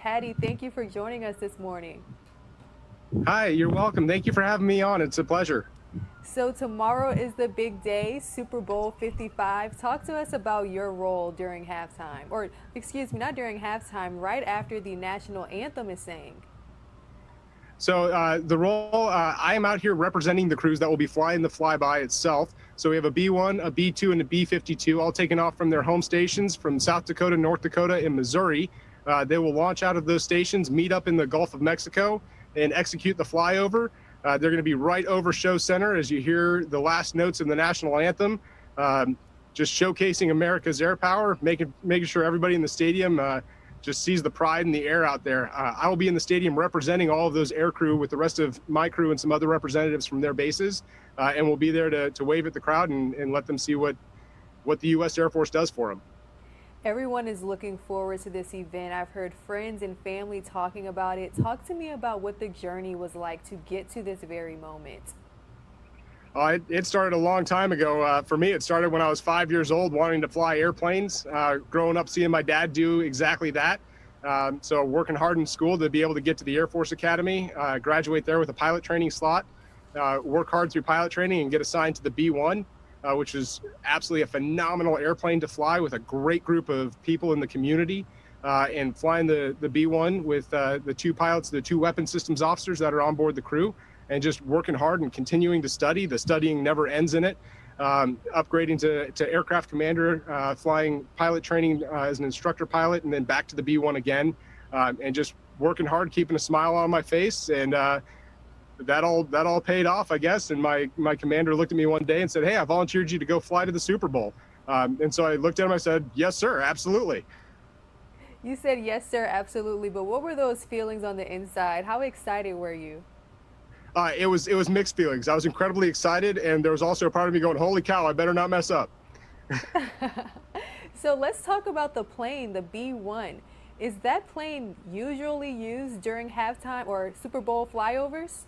Patty, thank you for joining us this morning. Hi, you're welcome. Thank you for having me on. It's a pleasure. So tomorrow is the big day, Super Bowl 55. Talk to us about your role during halftime, or excuse me, not during halftime, right after the national anthem is sang. So the role, I am out here representing the crews that will be flying the flyby itself. So we have a B-1, a B-2, and a B-52, all taken off from their home stations from South Dakota, North Dakota, and Missouri. They will launch out of those stations, meet up in the Gulf of Mexico, and execute the flyover. They're going to be right over Show Center as you hear the last notes in the national anthem, just showcasing America's air power, making sure everybody in the stadium just sees the pride in the air out there. I will be in the stadium representing all of those air crew with the rest of my crew and some other representatives from their bases, and we'll be there to wave at the crowd and let them see what the U.S. Air Force does for them. Everyone is looking forward to this event. I've heard friends and family talking about it. Talk to me about what the journey was like to get to this very moment. It started a long time ago. For me, it started when I was 5 years old, wanting to fly airplanes. Growing up, seeing my dad do exactly that. So working hard in school to be able to get to the Air Force Academy, graduate there with a pilot training slot, work hard through pilot training and get assigned to the B-1, which is absolutely a phenomenal airplane to fly with a great group of people in the community. And flying the B-1 with the two pilots, the two weapon systems officers that are on board the crew, and just working hard and continuing to study. The studying never ends in it. Upgrading to aircraft commander, flying pilot training as an instructor pilot, and then back to the B-1 again, and just working hard, keeping a smile on my face. And that all paid off, I guess. And my commander looked at me one day and said, "Hey, I volunteered you to go fly to the Super Bowl." And so I looked at him, I said, "Yes, sir, absolutely." You said yes, sir, absolutely. But what were those feelings on the inside? How excited were you? It was mixed feelings. I was incredibly excited, and there was also a part of me going, "Holy cow, I better not mess up." So let's talk about the plane, the B-1. Is that plane usually used during halftime or Super Bowl flyovers?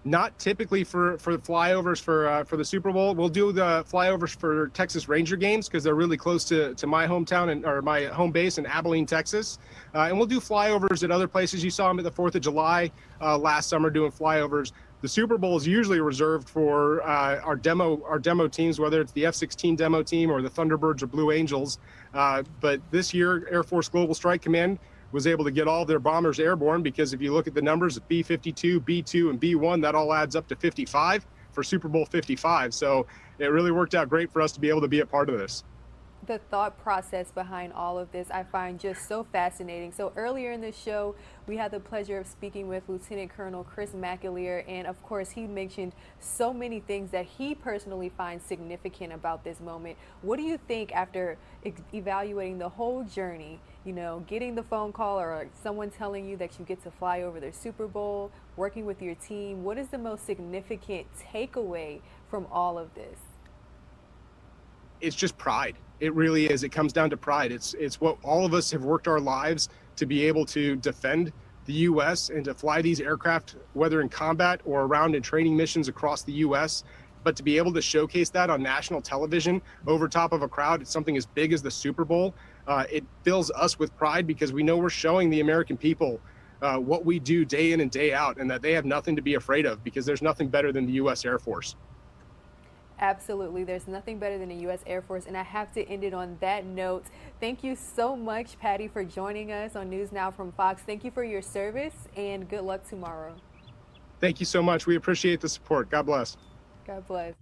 Not typically for flyovers for the Super Bowl. We'll do the flyovers for Texas Ranger games because they're really close to my hometown or my home base in Abilene, Texas. And we'll do flyovers at other places. You saw them at the 4th of July last summer doing flyovers. The Super Bowl is usually reserved for our demo teams, whether it's the F-16 demo team or the Thunderbirds or Blue Angels. But this year, Air Force Global Strike Command was able to get all their bombers airborne because if you look at the numbers of B-52, B-2, and B-1, that all adds up to 55 for Super Bowl 55. So it really worked out great for us to be able to be a part of this. The thought process behind all of this I find just so fascinating. So earlier in the show, we had the pleasure of speaking with Lieutenant Colonel Chris McAleer, and of course he mentioned so many things that he personally finds significant about this moment. What do you think after evaluating the whole journey, you know, getting the phone call or someone telling you that you get to fly over the Super Bowl, working with your team? What is the most significant takeaway from all of this? It's just pride. It really is. It comes down to pride. It's what all of us have worked our lives to be able to defend the U.S. and to fly these aircraft, whether in combat or around in training missions across the U.S. But to be able to showcase that on national television over top of a crowd, it's something as big as the Super Bowl. It fills us with pride because we know we're showing the American people what we do day in and day out, and that they have nothing to be afraid of because there's nothing better than the U.S. Air Force. Absolutely. There's nothing better than the U.S. Air Force, and I have to end it on that note. Thank you so much, Patty, for joining us on News Now from Fox. Thank you for your service, and good luck tomorrow. Thank you so much. We appreciate the support. God bless. God bless.